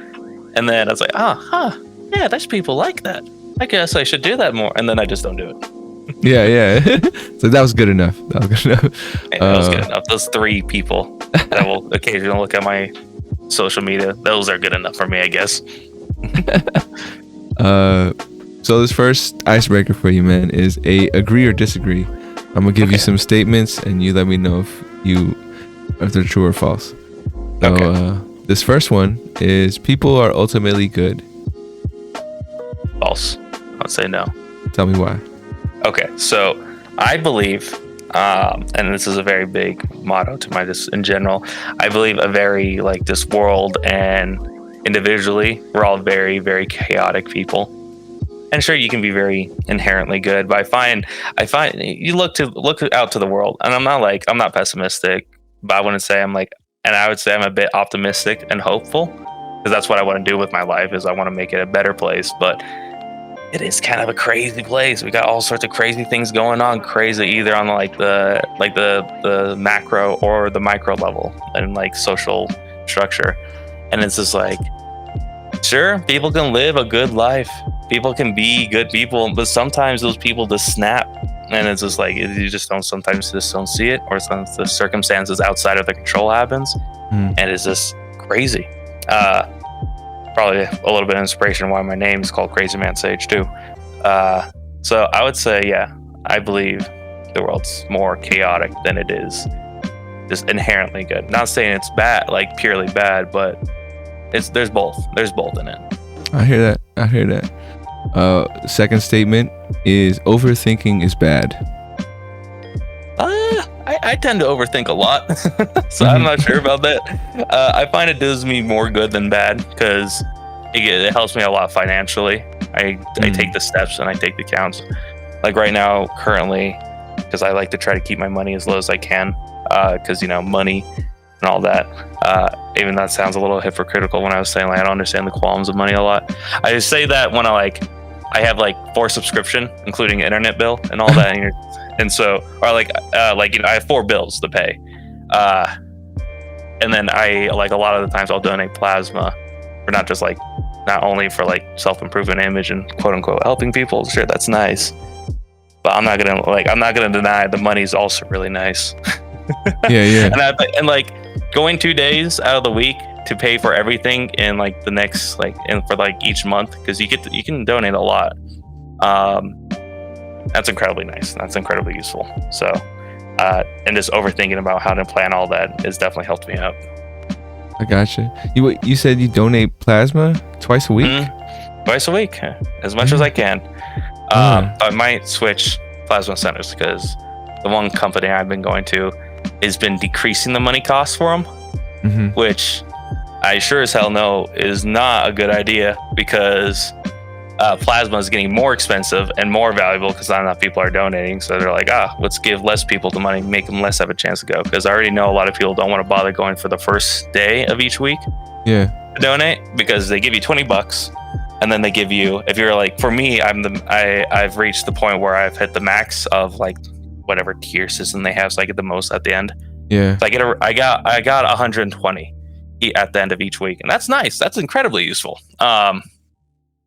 And then I was like, yeah, there's people like that. I guess I should do that more. And then I just don't do it. Yeah. So that was good enough. That was good enough. Those 3 people that will occasionally look at my social media, those are good enough for me, I guess. So this first icebreaker for you, man, is a agree or disagree. I'm gonna give you some statements, and you let me know if they're true or false. So, okay. This first one is people are ultimately good. False. I'd say no. Tell me why. Okay, so I believe, and this is a very big motto to my just in general. I believe this world and individually, we're all very, very chaotic people. And sure, you can be very inherently good, but I find you look out to the world, and I'm not pessimistic, but I wouldn't say and I would say I'm a bit optimistic and hopeful, because that's what I want to do with my life, is I want to make it a better place. But it is kind of a crazy place. We got all sorts of crazy things going on, either on the macro or the micro level and like social structure. And it's just like, sure, people can live a good life. People can be good people, but sometimes those people just snap. And it's just like, you just don't see it, or sometimes the circumstances outside of the control happens. And it's just crazy. Probably a little bit of inspiration why my name is called Crazy Man Sage too. So I would say, yeah, I believe the world's more chaotic than it is just inherently good. Not saying it's bad, like purely bad, but there's both in it. I hear that. Second statement is overthinking is bad. I tend to overthink a lot, so I'm not sure about that. I find it does me more good than bad, because it helps me a lot financially. I take the steps and I take the counts. Like right now, currently, because I like to try to keep my money as low as I can, because money and all that. Even that sounds a little hypocritical when I was saying I don't understand the qualms of money a lot. I just say that when I have 4 subscription, including internet bill and all that, and so, or I have 4 bills to pay, and then I a lot of the times I'll donate plasma, for not only for self-improvement, image, and quote unquote helping people. Sure, that's nice, but I'm not gonna deny the money's also really nice. Yeah. And going 2 days out of the week to pay for everything in the next and for each month, because you can donate a lot. That's incredibly nice. That's incredibly useful. So, and just overthinking about how to plan all that has definitely helped me out. I gotcha. You said you donate plasma twice a week? Twice a week, as much as I can. I might switch plasma centers, because the one company I've been going to has been decreasing the money cost for them, which I sure as hell know is not a good idea, because plasma is getting more expensive and more valuable because not enough people are donating. So they're like, let's give less people the money, make them less have a chance to go. Because I already know a lot of people don't want to bother going for the first day of each week to donate, because they give you $20 and then they give you, if you're for me, I've reached the point where I've hit the max of whatever tier system they have, so I get the most at the end. Yeah. So I got 120 at the end of each week, and that's nice. That's incredibly useful. That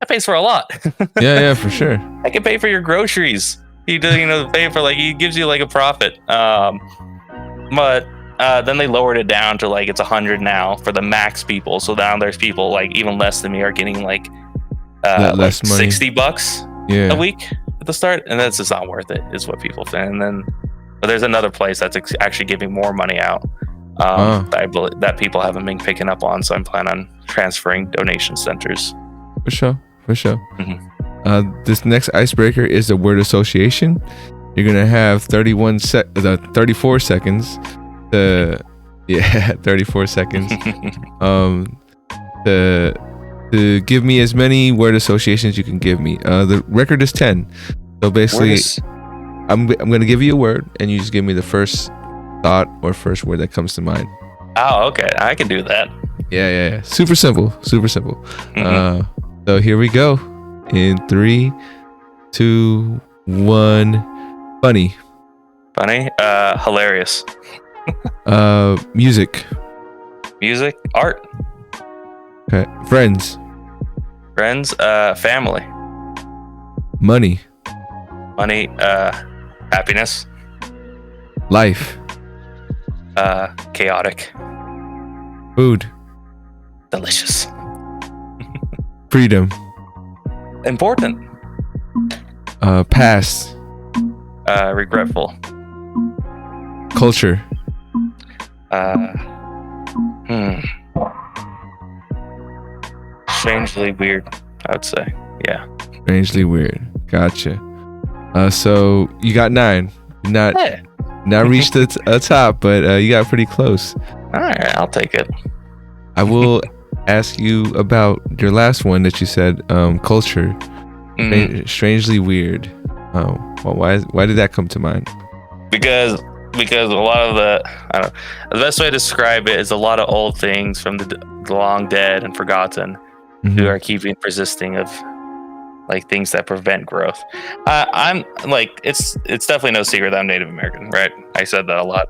pays for a lot. Yeah, for sure. I can pay for your groceries. He does, pay for he gives you like a profit. But then they lowered it down to like it's 100 now for the max people. So now there's people like even less than me are getting like less money. $60 a week at the start, and that's just not worth it. Is what people think. And then but there's another place that's actually giving more money out that people haven't been picking up on. So I'm planning on transferring donation centers. For sure. Mm-hmm. This next icebreaker is the word association. You're gonna have 34 seconds to 34 seconds to give me as many word associations you can give me. The record is 10. So basically, I'm gonna give you a word and you just give me the first thought or first word that comes to mind. Oh, okay, I can do that. Yeah. Super simple. Mm-hmm. So here we go. In 3, 2, 1. Funny. Hilarious. Music. Art. Okay. Friends. Family. Money. Happiness. Life. Chaotic. Food. Delicious. Freedom. Important. Past. Regretful. Culture. Strangely weird, I would say. Yeah. Strangely weird. Gotcha. So you got 9. Not reached the top, but you got pretty close. All right, I'll take it. I will ask you about your last one that you said, culture. Strangely weird. Why did that come to mind? Because a lot of the best way to describe it is a lot of old things from the long dead and forgotten who are persisting of like things that prevent growth. I'm like it's definitely no secret that I'm Native American, right? I said that a lot.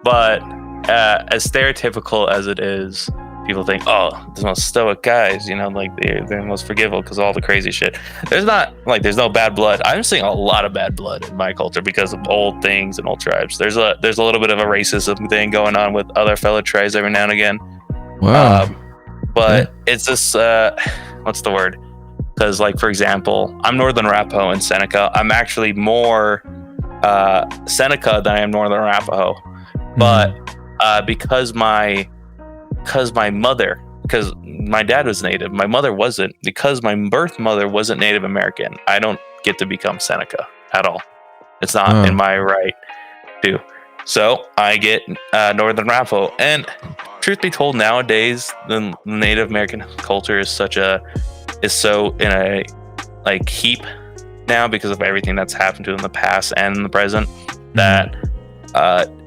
But as stereotypical as it is, people think, oh, the most stoic guys, like they're the most forgivable because of all the crazy shit. There's no bad blood. I'm seeing a lot of bad blood in my culture because of old things and old tribes. There's a little bit of a racism thing going on with other fellow tribes every now and again. Wow. But it's just what's the word? Because like for example, I'm Northern Arapaho and Seneca. I'm actually more Seneca than I am Northern Arapaho. But because my dad was Native, my mother wasn't. Because my birth mother wasn't Native American, I don't get to become Seneca at all. It's not in my right to. So I get Northern Arapaho. And truth be told, nowadays the Native American culture is so in a like heap now because of everything that's happened to in the past and in the present that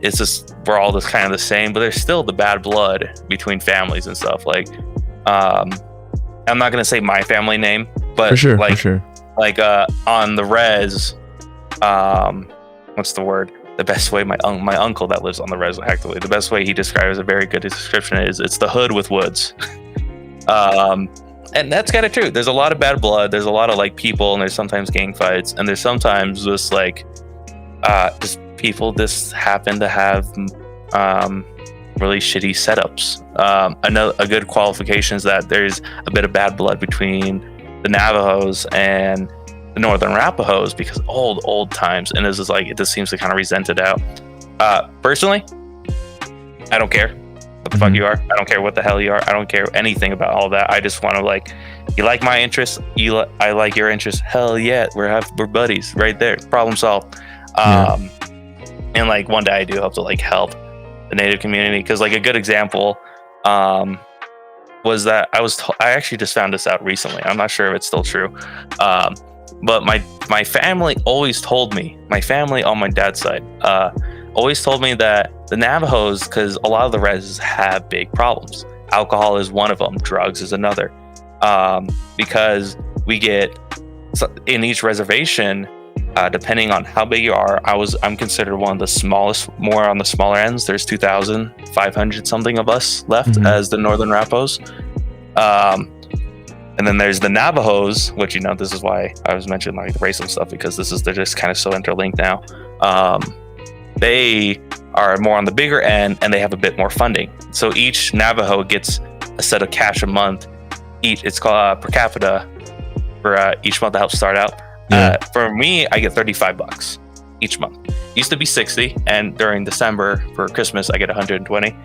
it's just we're all just kind of the same, but there's still the bad blood between families and stuff. Like I'm not gonna say my family name, but for sure. Like on the res, what's the word? The best way my uncle that lives on the res, actually, the best way he describes a very good description is it's the hood with woods. And that's kind of true. There's a lot of bad blood. There's a lot of like people, and there's sometimes gang fights, and there's sometimes just like just people just happen to have really shitty setups. A good qualification is that there's a bit of bad blood between the Navajos and the Northern Arapahoes because old times, and this is like it just seems to kind of resent it out. Personally, I don't care what the fuck you are. I don't care what the hell you are. I don't care anything about all that. I just want to like, you like my interests, I like your interests. Hell yeah, we're buddies right there. Problem solved. And like one day I do hope to like help the Native community because like a good example was that I actually just found this out recently. I'm not sure if it's still true. But my family always told me, my family on my dad's side, always told me that the Navajos, because a lot of the res have big problems. Alcohol is one of them. Drugs is another. Because we get in each reservation, depending on how big you are. I'm considered one of the smallest, more on the smaller ends. There's 2,500 something of us left as the Northern Rapos. And then there's the Navajos, which, this is why I was mentioning like the racial stuff, because they're just kind of so interlinked now. They are more on the bigger end, and they have a bit more funding. So each Navajo gets a set of cash a month. It's called per capita for each month to help start out. For me, I get $35 each month. Used to be 60, and during December for Christmas, I get 120.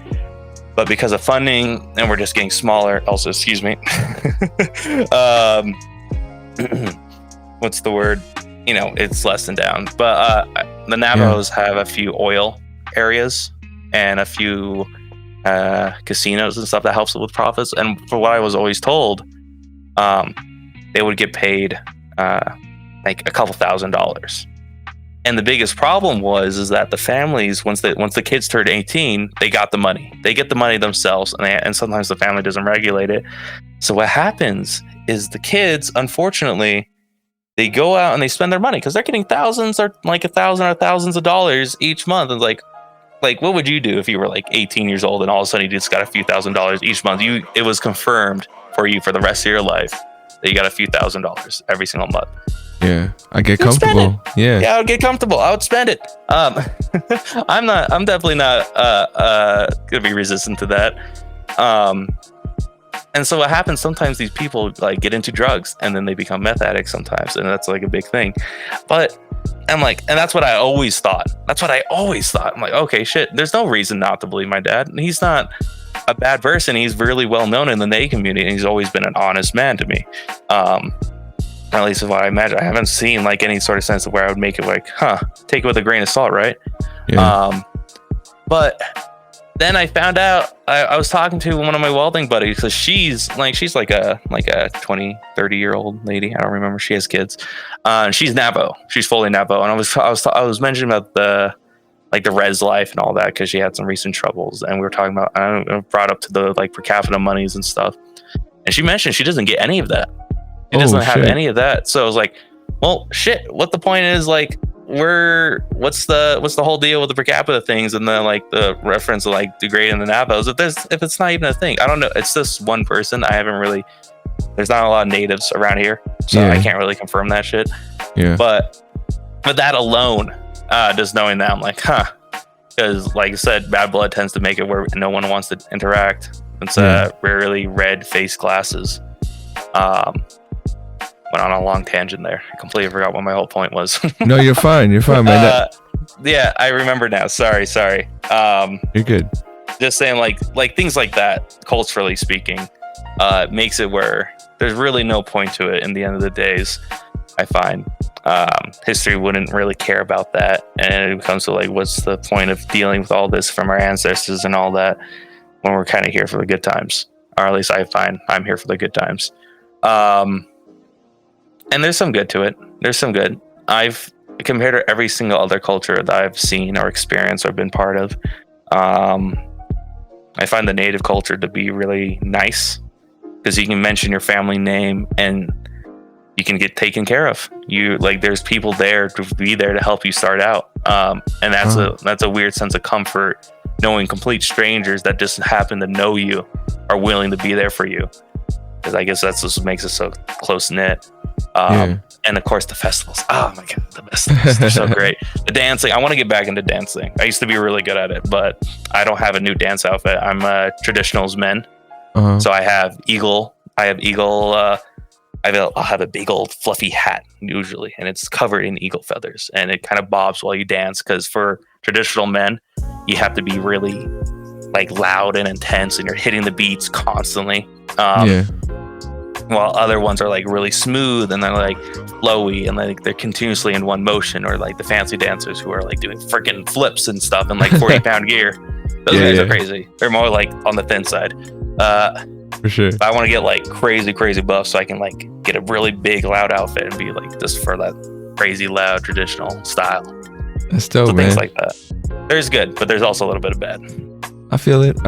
But because of funding, and we're just getting smaller, also, excuse me, what's the word? It's lessened down. But the Navajos have a few oil areas and a few casinos and stuff that helps with profits. And for what I was always told, they would get paid like a couple $1,000s. And the biggest problem is that the families, once the kids turned 18, they got the money. They get the money themselves, and sometimes the family doesn't regulate it. So what happens is the kids, unfortunately, they go out and they spend their money because they're getting thousands or like $1,000 or thousands of dollars each month. And like what would you do if you were like 18 years old and all of a sudden you just got a few $1,000s each month? It was confirmed for you for the rest of your life that you got a few $1,000s every single month. Yeah, I get comfortable. Yeah, I would get comfortable. I would spend it. I'm definitely not gonna be resistant to that. And so what happens sometimes, these people like get into drugs and then they become meth addicts sometimes, and that's like a big thing. But I'm like, and that's what I always thought. I'm like, okay, shit, there's no reason not to believe my dad. He's not a bad person. He's really well known in the NA community, and he's always been an honest man to me. At least if I imagine, I haven't seen like any sort of sense of where I would make it like, take it with a grain of salt, right? Yeah. But then I found out, I was talking to one of my welding buddies, because she's like a 20, 30-year-old lady. I don't remember. She has kids. She's Navajo. She's fully Navajo. And I was mentioning about the res life and all that, because she had some recent troubles, and we were talking about, I brought up to the like per capita monies and stuff, and she mentioned she doesn't get any of that. It doesn't have any of that. So I was like, well, shit, what the point is, like, what's the whole deal with the per capita things, and the like the reference of like degrading the Navajos if it's not even a thing? I don't know. It's just one person. There's not a lot of natives around here, so I can't really confirm that shit. Yeah. But that alone, just knowing that, I'm like, because like I said, bad blood tends to make it where no one wants to interact. It's rarely red face glasses. Went on a long tangent there. I completely forgot what my whole point was. No, you're fine, man. Yeah, I remember now. Sorry. You're good. Just saying, like things like that, culturally speaking, makes it where there's really no point to it in the end of the days. I find history wouldn't really care about that, and it comes to like, what's the point of dealing with all this from our ancestors and all that when we're kind of here for the good times? Or at least I find I'm here for the good times. And there's some good to it. There's some good. I've compared to every single other culture that I've seen or experienced or been part of. I find the native culture to be really nice, because you can mention your family name and you can get taken care of. There's people there to be there to help you start out. And that's a weird sense of comfort, knowing complete strangers that just happen to know you are willing to be there for you. Because I guess that's what makes it so close knit. And of course the festivals. Oh my god, the festivals, they're so great. The dancing, I want to get back into dancing. I used to be really good at it, but I don't have a new dance outfit. I'm a traditionals men. So I have eagle. I'll have a big old fluffy hat usually, and it's covered in eagle feathers, and it kind of bobs while you dance, because for traditional men you have to be really like loud and intense, and you're hitting the beats constantly. While other ones are like really smooth and they're like flowy and like they're continuously in one motion, or like the fancy dancers who are like doing freaking flips and stuff in like 40-pound gear. Those guys are crazy. They're more like on the thin side. For sure. I want to get like crazy buff so I can like get a really big loud outfit and be like just for that crazy loud traditional style. That's dope, man. Things like that. There's good, but there's also a little bit of bad. I feel it.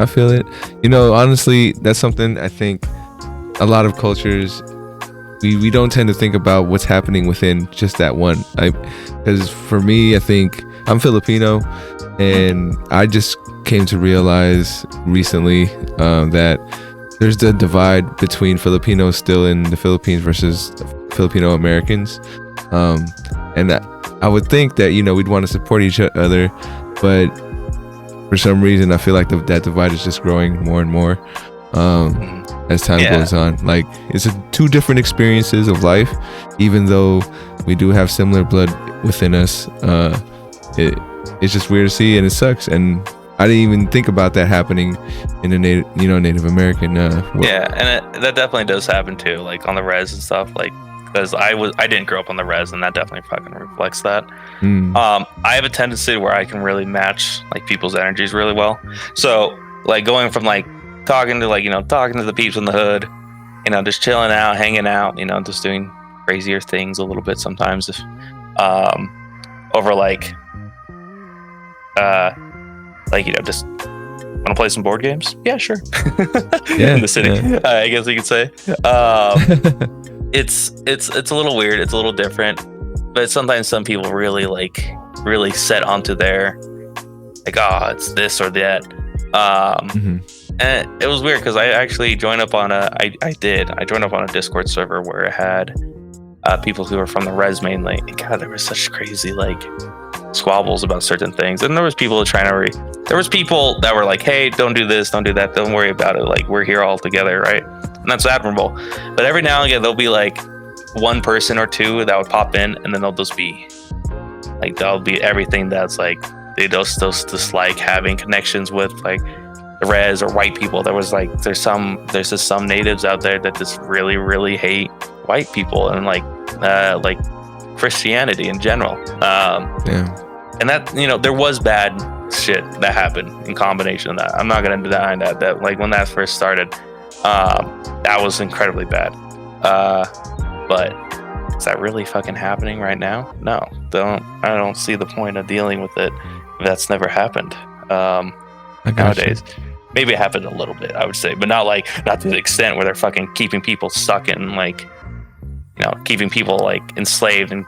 Honestly, that's something I think a lot of cultures we don't tend to think about what's happening within just that one. Because for me, I think I'm Filipino, and I just came to realize recently that there's the divide between Filipinos still in the Philippines versus Filipino Americans, and I would think that we'd want to support each other, but for some reason I feel like that divide is just growing more and more as time goes on. Like, it's two different experiences of life, even though we do have similar blood within us. It's just weird to see, and it sucks. And I didn't even think about that happening in a Native American world. And that definitely does happen too, like on the res and stuff. Like, because I didn't grow up on the res, and that definitely fucking reflects that. I have a tendency where I can really match like people's energies really well. So like going from like talking to the peeps in the hood, just chilling out, hanging out, just doing crazier things a little bit sometimes. If over like just want to play some board games? Yeah, sure. In the city, I guess you could say. It's a little weird. It's a little different, but sometimes some people really set onto their like, it's this or that. And it was weird because I actually joined up on I joined up on a Discord server where it had people who were from the res mainly. And God, there was such crazy like squabbles about certain things, and there was people there was people that were like, hey, don't do this, don't do that, don't worry about it, like we're here all together, right? And that's admirable. But every now and again there'll be like one person or two that would pop in, and then they'll just be like, that'll be everything that's like they just dislike having connections with like the res or white people. There's just some natives out there that just really, really hate white people and like Christianity in general. And that, there was bad shit that happened in combination of that. I'm not gonna deny that like when that first started, that was incredibly bad. But is that really fucking happening right now? No, I don't see the point of dealing with it if that's never happened. Nowadays. Maybe it happened a little bit, I would say, but not to the extent where they're fucking keeping people stuck in like, keeping people like enslaved and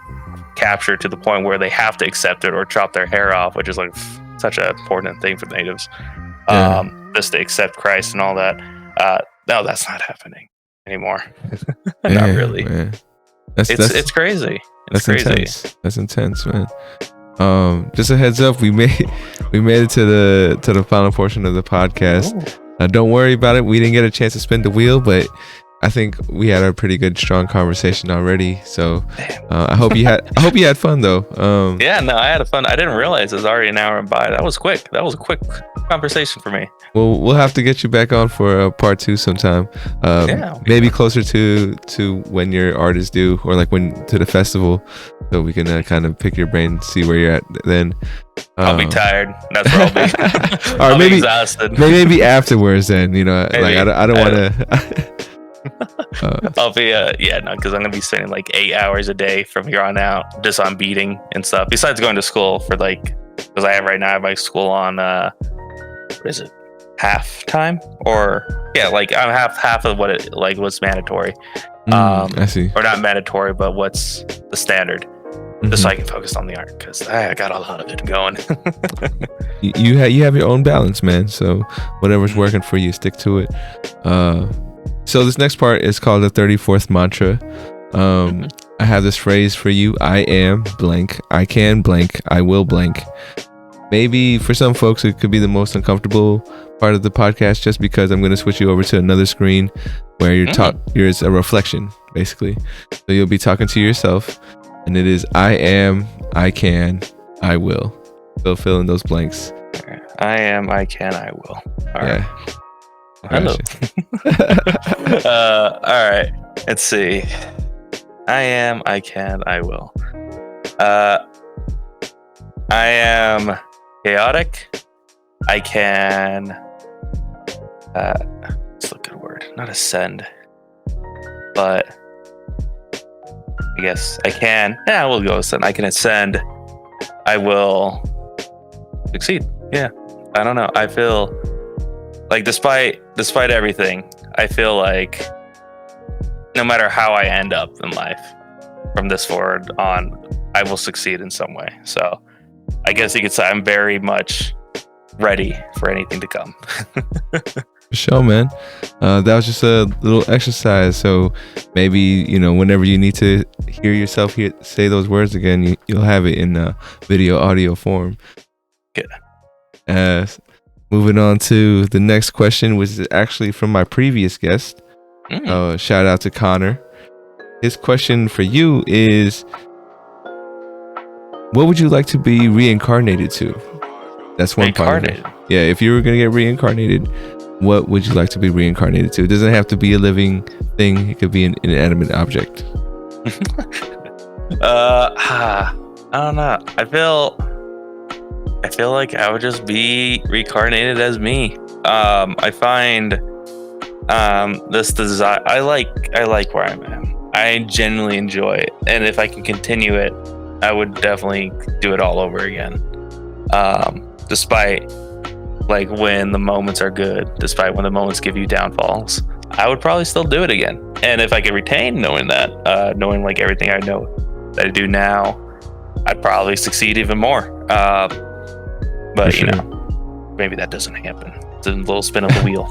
captured to the point where they have to accept it or chop their hair off, which is like such an important thing for natives. Just to accept Christ and all that. No, that's not happening anymore. Not really. Man. It's crazy. It's crazy. Intense. That's intense, man. Just a heads up, we made it to the final portion of the podcast. Don't worry about it. We didn't get a chance to spin the wheel, but I think we had a pretty good, strong conversation already. So I hope you had fun though. Yeah, no, I had fun. I didn't realize it was already an hour by. That was quick. That was a quick conversation for me. Well, we'll have to get you back on for part 2 sometime. Maybe closer to when your art is due, or like to the festival, so we can kind of pick your brain, see where you're at then. I'll be tired. That's where I'll be. Or maybe exhausted. Maybe afterwards then. Maybe. Like I don't want to. I'll be because I'm gonna be spending like 8 hours a day from here on out just on beading and stuff. Besides going to school for because I have my school on what is it, half time, or I'm half of what's mandatory. I see. Or not mandatory, but what's the standard, just so I can focus on the art, because I got a lot of it going. you have your own balance, man. So whatever's working for you, stick to it. So this next part is called the 34th mantra. I have this phrase for you: I am blank, I can blank, I will blank. Maybe for some folks it could be the most uncomfortable part of the podcast, just because I'm going to switch you over to another screen where it's a reflection, basically. So you'll be talking to yourself, and it is I am, I can, I will. So fill in those blanks. I am, I can, I will. All right. Hello. All right. Let's see. I am, I can, I will. I am chaotic. I can. It's a good word. Not ascend, but I guess I can. Yeah, we'll go ascend. I can ascend. I will succeed. Yeah. I don't know. I feel like despite everything, I feel like no matter how I end up in life from this forward on, I will succeed in some way. So I guess you could say I'm very much ready for anything to come. For sure, man. That was just a little exercise. So maybe, whenever you need to hear yourself say those words again, you'll have it in video, audio form. Good. Moving on to the next question, which is actually from my previous guest. Shout out to Connor. His question for you is, what would you like to be reincarnated to? That's one part of it. Yeah, if you were going to get reincarnated, what would you like to be reincarnated to? It doesn't have to be a living thing. It could be an inanimate object. I don't know. I feel like I would just be reincarnated as me. I find this desire. I like where I'm at. I genuinely enjoy it, and if I can continue it, I would definitely do it all over again. Despite like when the moments are good, despite when the moments give you downfalls, I would probably still do it again. And if I could retain knowing that, knowing like everything I know that I do now, I'd probably succeed even more. But sure. Maybe that doesn't happen. It's a little spin of the wheel.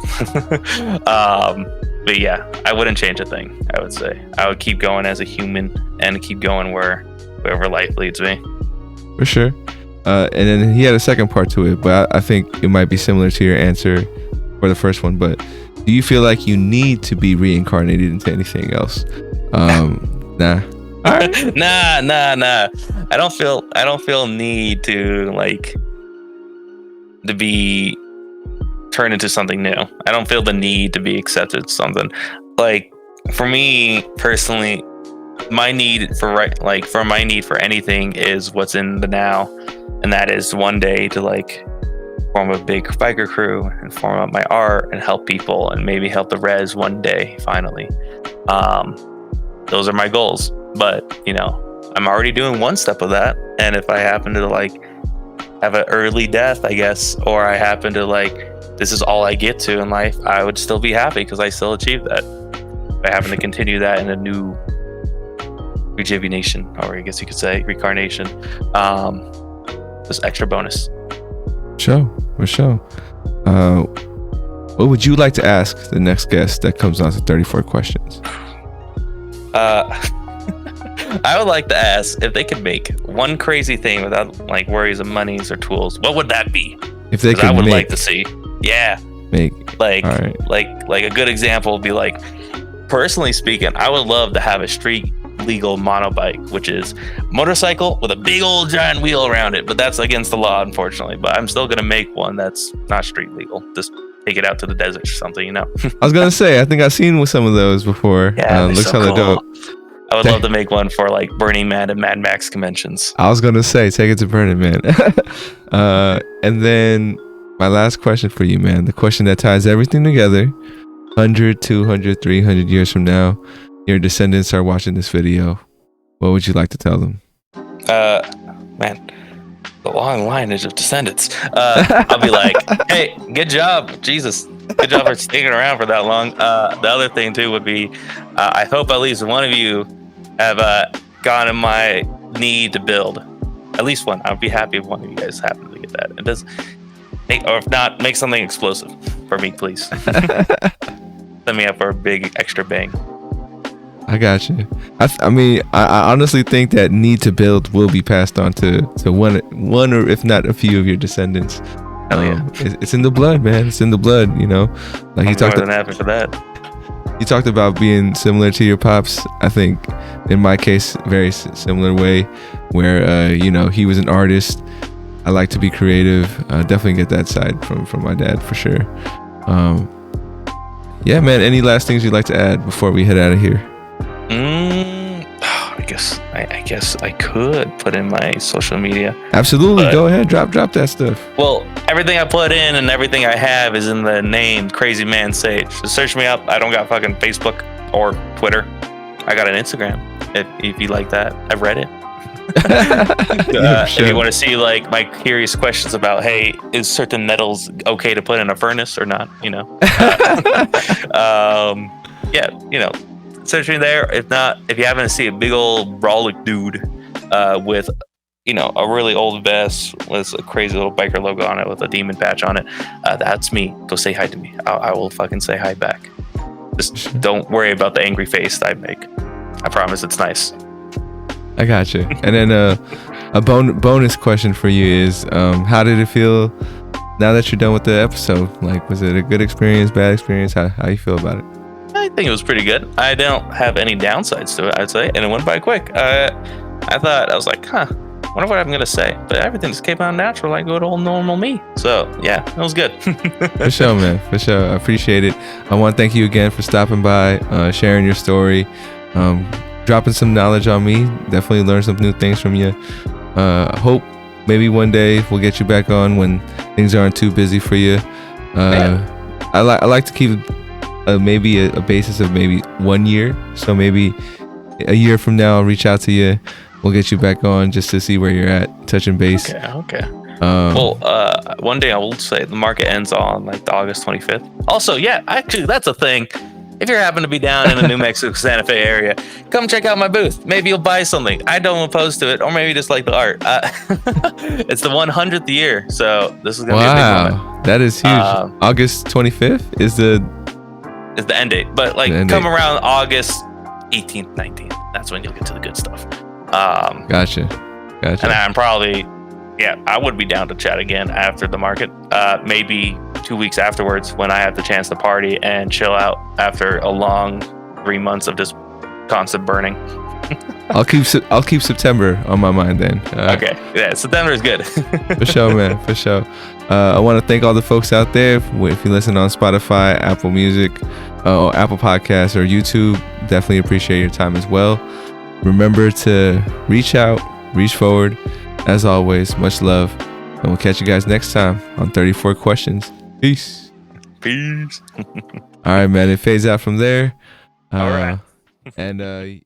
But yeah, I wouldn't change a thing. I would say I would keep going as a human and keep going wherever life leads me. For sure. And then he had a second part to it, but I think it might be similar to your answer for the first one. But do you feel like you need to be reincarnated into anything else? Nah. All right. Nah. I don't feel need to be turned into something new. I don't feel the need to be accepted something. Like for me personally, my need for anything is what's in the now, and that is one day to like form a big biker crew and form up my art and help people and maybe help the res one day finally. Those are my goals, but I'm already doing one step of that, and if I happen to like have an early death, I guess, or I happen to like this is all I get to in life, I would still be happy because I still achieved that. If I happen to continue that in a new rejuvenation, or I guess you could say reincarnation, this extra bonus. For sure. What would you like to ask the next guest that comes on to 34 questions? I would like to ask if they could make one crazy thing without like worries of monies or tools. What would that be? If they could, I would like to see. Yeah. Make like all right. like a good example would be like, personally speaking, I would love to have a street legal monobike, which is motorcycle with a big old giant wheel around it, but that's against the law, unfortunately. But I'm still gonna make one that's not street legal. Just take it out to the desert or something, I was gonna say, I think I've seen some of those before. Yeah, looks so hella cool. dope. I would love to make one for like Burning Man and Mad Max conventions. I was gonna say, take it to Burning Man. And then my last question for you, man, the question that ties everything together: 100, 200, 300 years from now, your descendants are watching this video. What would you like to tell them? Man, the long lineage of descendants. I'll be like, hey, good job, Jesus. Good job for sticking around for that long. The other thing too would be, I hope at least one of you have gone in my need to build. At least one. I'd be happy if one of you guys happen to get that. It does, or if not, make something explosive for me, please. Set me up for a big extra bang. I got you. I mean, I honestly think that need to build will be passed on to one or if not a few of your descendants. Hell yeah. It's in the blood, man. It's in the blood, Like I'm more than happy for that. You talked about being similar to your pops. I think in my case, very similar way, where he was an artist. I like to be creative. Definitely get that side from my dad for sure. Yeah, man. Any last things you'd like to add before we head out of here? I guess I could put in my social media. Absolutely. Go ahead. Drop that stuff. Well, everything I put in and everything I have is in the name Crazy Man Sage. So search me up. I don't got fucking Facebook or Twitter. I got an Instagram if you like that. I've read it. If you want to see like my curious questions about, hey, is certain metals okay to put in a furnace or not? searching there. If not, if you happen to see a big old brolic dude with, a really old vest with a crazy little biker logo on it with a demon patch on it, that's me. Go say hi to me. I will fucking say hi back. Just don't worry about the angry face that I make. I promise it's nice. I got you. And then a bonus question for you is, how did it feel now that you're done with the episode? Like, was it a good experience, bad experience? How you feel about it? I think it was pretty good. I don't have any downsides to it, I'd say, and it went by quick. I was like, wonder what I'm gonna say, but everything just came out natural, like good old normal me. So yeah, it was good. For sure, man. For sure, I appreciate it. I want to thank you again for stopping by, sharing your story, dropping some knowledge on me. Definitely learned some new things from you. Hope maybe one day we'll get you back on when things aren't too busy for you. I like to keep maybe a basis of maybe 1 year. So maybe a year from now, I'll reach out to you. We'll get you back on just to see where you're at, touching base. Okay. One day I will say the market ends on like the August 25th. Also, yeah, actually, that's a thing. If you happen to be down in the New Mexico Santa Fe area, come check out my booth. Maybe you'll buy something. I don't oppose to it, or maybe just like the art. It's the 100th year, so this is gonna be a big moment. That is huge. August 25th is the end date, but like come around August 18th, 19th. That's when you'll get to the good stuff. Gotcha. And I'm probably, I would be down to chat again after the market. Maybe 2 weeks afterwards when I have the chance to party and chill out after a long 3 months of just constant burning. I'll keep September on my mind then. Okay. Yeah, September is good. For sure, man. For sure. I want to thank all the folks out there. If you listen on Spotify, Apple Music, or Apple Podcasts, or YouTube, definitely appreciate your time as well. Remember to reach out, reach forward. As always, much love. And we'll catch you guys next time on 34 Questions. Peace. Peace. All right, man. It fades out from there. All right. And